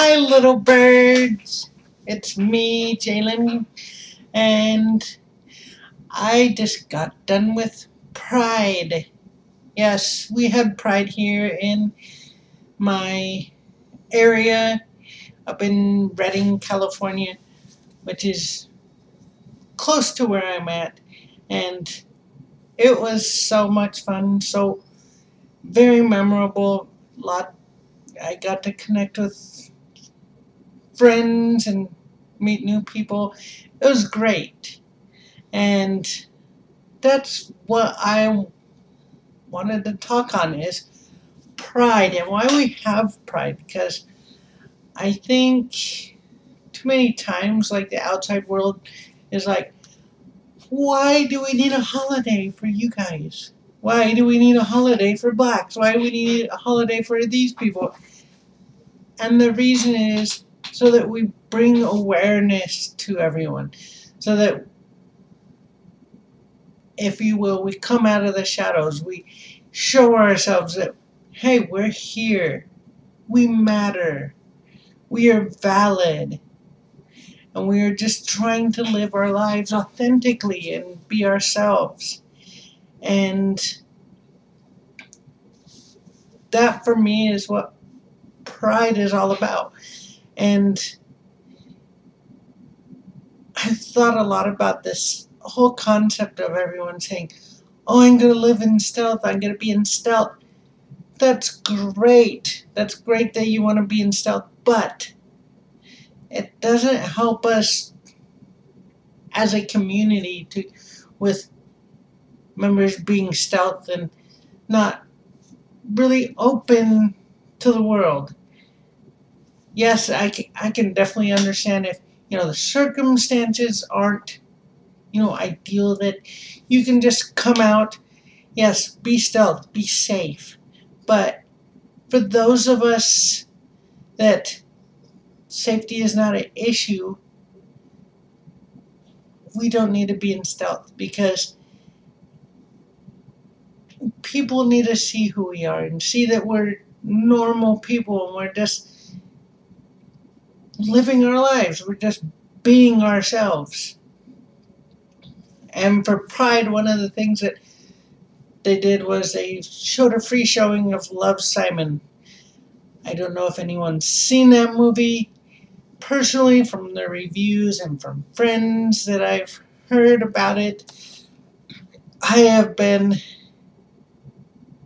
Hi, little birds. It's me, Jailyn, and I just got done with Pride. Yes, we had Pride here in my area up in Redding, California, which is close to where I'm at, and it was so much fun, so very memorable. Lot I got to connect with friends and meet new people. It was great. And that's what I wanted to talk on is pride and why we have pride. Because I think too many times, like the outside world is like, why do we need a holiday for you guys? Why do we need a holiday for blacks? Why do we need a holiday for these people? And the reason is so that we bring awareness to everyone. So that, if you will, we come out of the shadows. We show ourselves that, hey, we're here. We matter. We are valid. And we are just trying to live our lives authentically and be ourselves. And that for me is what pride is all about. And I've thought a lot about this whole concept of everyone saying, oh, I'm going to live in stealth. I'm going to be in stealth. That's great. That's great that you want to be in stealth. But it doesn't help us as a community with members being stealth and not really open to the world. Yes, I can definitely understand if, the circumstances aren't, ideal, that you can just come out, yes, be stealth, be safe. But for those of us that safety is not an issue, we don't need to be in stealth, because people need to see who we are and see that we're normal people and we're just living our lives. We're just being ourselves. And for Pride, one of the things that they did was they showed a free showing of Love, Simon. I don't know if anyone's seen that movie. Personally, from the reviews and from friends that I've heard about it, I have been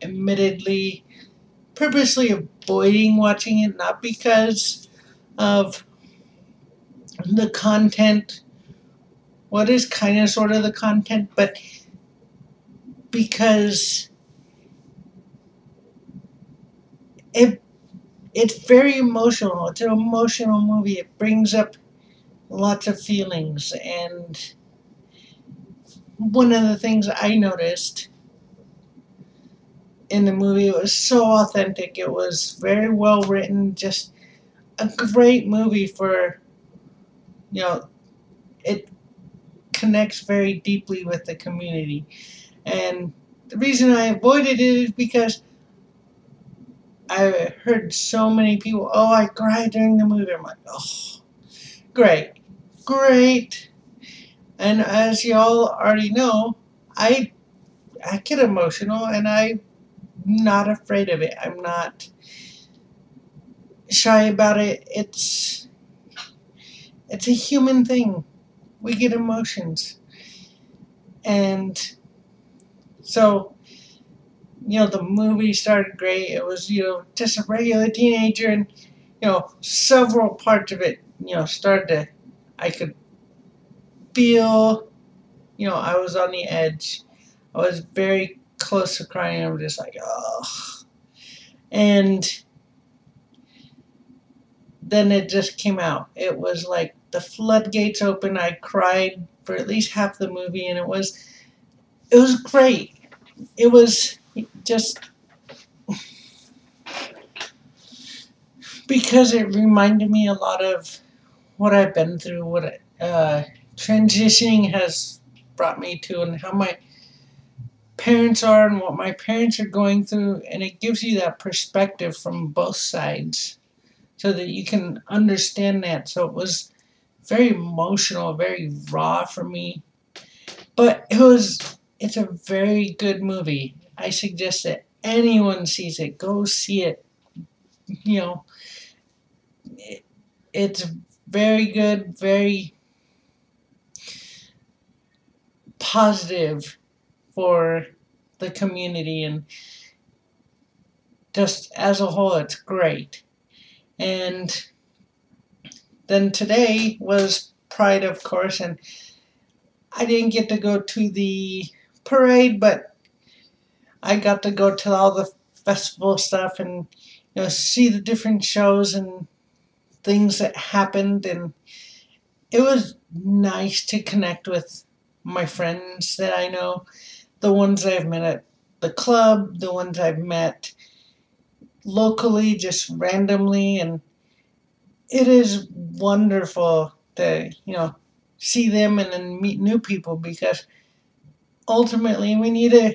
admittedly purposely avoiding watching it, not because of the content, what is kind of sort of the content, but because it's very emotional. It's an emotional movie. It brings up lots of feelings. And one of the things I noticed in the movie, it was so authentic. It was very well written. Just a great movie for, it connects very deeply with the community. And the reason I avoided it is because I heard so many people, oh, I cried during the movie. I'm like, oh, great. And as y'all already know, I get emotional, and I'm not afraid of it. I'm not shy about it. It's a human thing. We get emotions. And so, the movie started great. It was, just a regular teenager, and, several parts of it, started to, I could feel, I was on the edge. I was very close to crying. I'm just like, oh. And then it just came out. It was like the floodgates open. I cried for at least half the movie, and it was great. It was just because it reminded me a lot of what I've been through, what transitioning has brought me to, and how my parents are and what my parents are going through, and it gives you that perspective from both sides. so that you can understand that. So it was very emotional, very raw for me. But it's a very good movie. I suggest that anyone sees it, go see it. You know, it's very good, very positive for the community, and just as a whole, it's great. And then today was Pride, of course, and I didn't get to go to the parade, but I got to go to all the festival stuff and see the different shows and things that happened, and it was nice to connect with my friends that I know, the ones I've met at the club, the ones I've met locally, just randomly, and it is wonderful to, see them and then meet new people, because ultimately we need to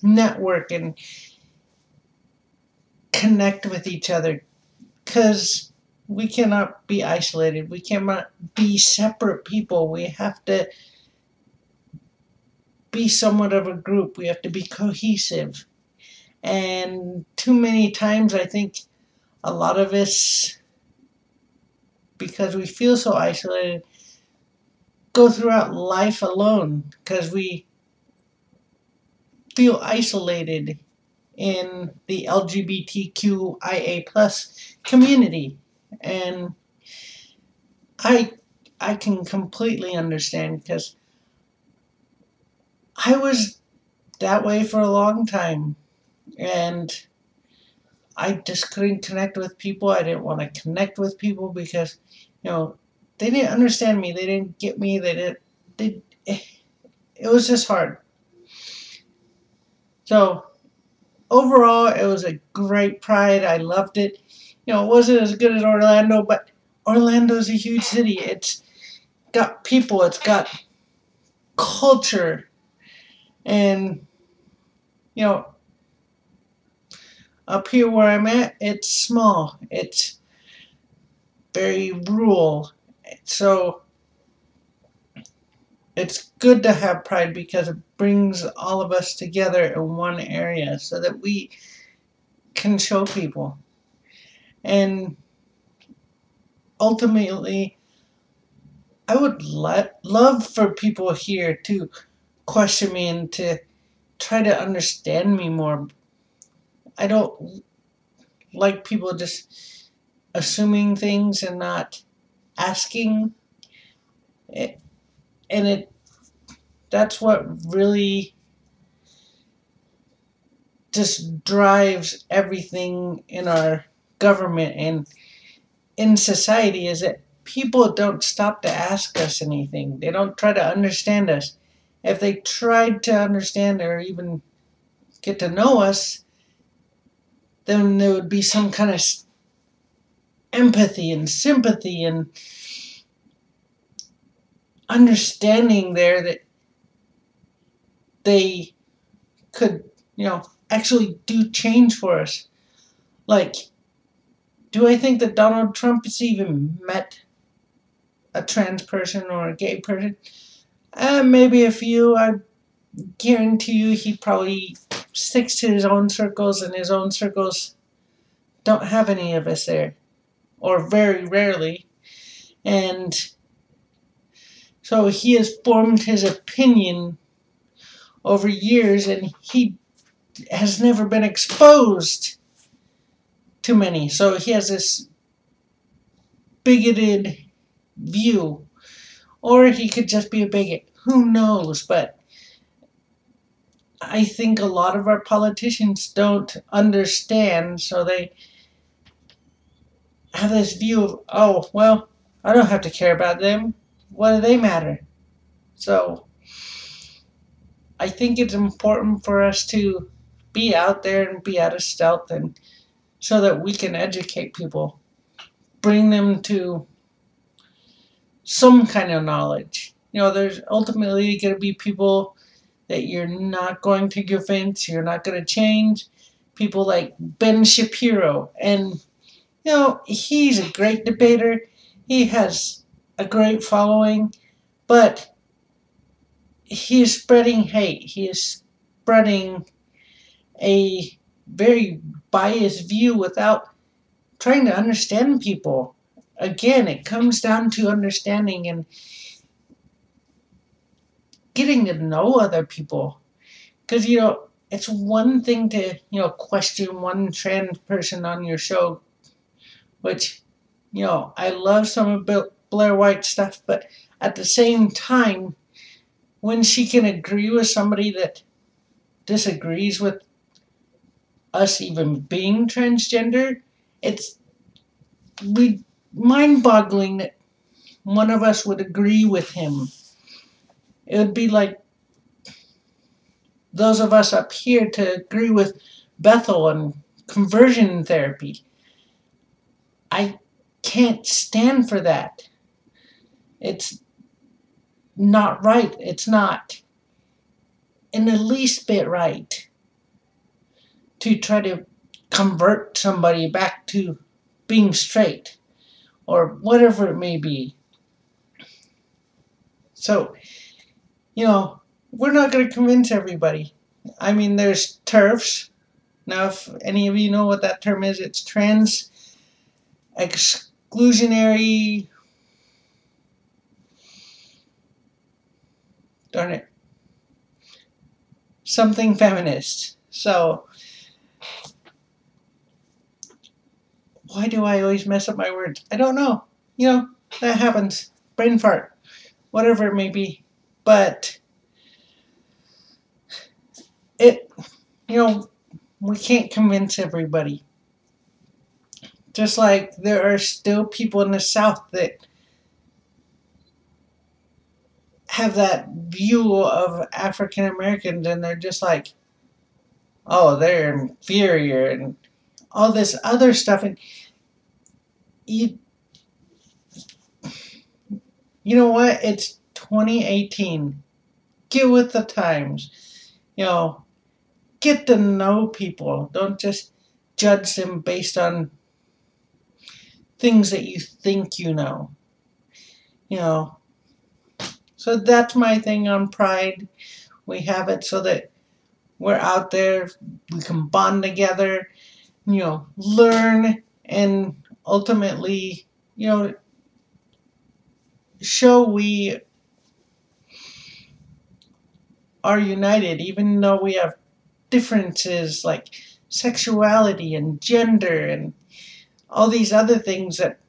network and connect with each other, because we cannot be isolated. We cannot be separate people. We have to be somewhat of a group. We have to be cohesive. And too many times, I think a lot of us, because we feel so isolated, go throughout life alone because we feel isolated in the LGBTQIA plus community. And I can completely understand, because I was that way for a long time, and I just couldn't connect with people. I didn't want to connect with people because, they didn't understand me. They didn't get me. It was just hard. So overall, it was a great Pride. I loved it. It wasn't as good as Orlando, but Orlando's a huge city. It's got people. It's got culture. And, up here where I'm at, it's small. It's very rural. So it's good to have Pride because it brings all of us together in one area so that we can show people. And ultimately, I would love for people here to question me and to try to understand me more. I don't like people just assuming things and not asking. And that's what really just drives everything in our government and in society, is that people don't stop to ask us anything. They don't try to understand us. If they tried to understand or even get to know us, then there would be some kind of empathy and sympathy and understanding there, that they could, actually do change for us. Like, do I think that Donald Trump has even met a trans person or a gay person? Maybe a few. I guarantee you he probably sticks to his own circles, and his own circles don't have any of us there, or very rarely. And so he has formed his opinion over years, and he has never been exposed to many. So he has this bigoted view. Or he could just be a bigot. Who knows? But I think a lot of our politicians don't understand, so they have this view of, oh, well, I don't have to care about them. What do they matter? So I think it's important for us to be out there and be out of stealth, and so that we can educate people, bring them to some kind of knowledge. There's ultimately going to be people that you're not going to convince, you're not going to change. People like Ben Shapiro. And he's a great debater. He has a great following, but he is spreading hate. He is spreading a very biased view without trying to understand people. Again, it comes down to understanding and getting to know other people. Because, it's one thing to, question one trans person on your show, which, I love some of Blair White's stuff, but at the same time, when she can agree with somebody that disagrees with us even being transgender, it's mind-boggling that one of us would agree with him. It would be like those of us up here to agree with Bethel and conversion therapy. I can't stand for that. It's not right. It's not in the least bit right to try to convert somebody back to being straight or whatever it may be. So, we're not going to convince everybody. I mean, there's TERFs. Now, if any of you know what that term is, it's trans exclusionary. Darn it. Something feminist. So, why do I always mess up my words? I don't know. That happens. Brain fart. Whatever it may be. But we can't convince everybody. Just like there are still people in the South that have that view of African Americans and they're just like, oh, they're inferior and all this other stuff. And you know what? It's 2018. Get with the times. Get to know people. Don't just judge them based on things that you think you know. So that's my thing on Pride. We have it so that we're out there, we can bond together, learn, and ultimately, show we are united, even though we have differences like sexuality and gender and all these other things that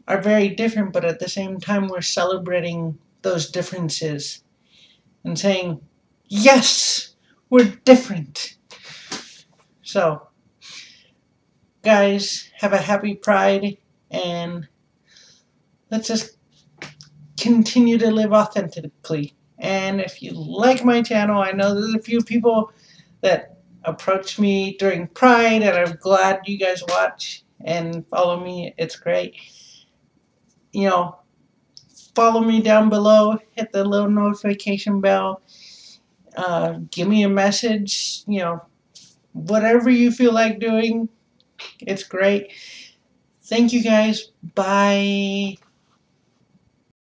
are very different, but at the same time we're celebrating those differences and saying, yes, we're different. So, guys, have a happy Pride, and let's just continue to live authentically. And if you like my channel, I know there's a few people that approached me during Pride, and I'm glad you guys watch and follow me. It's great. Follow me down below, hit the little notification bell, give me a message, whatever you feel like doing, it's great. Thank you guys. Bye.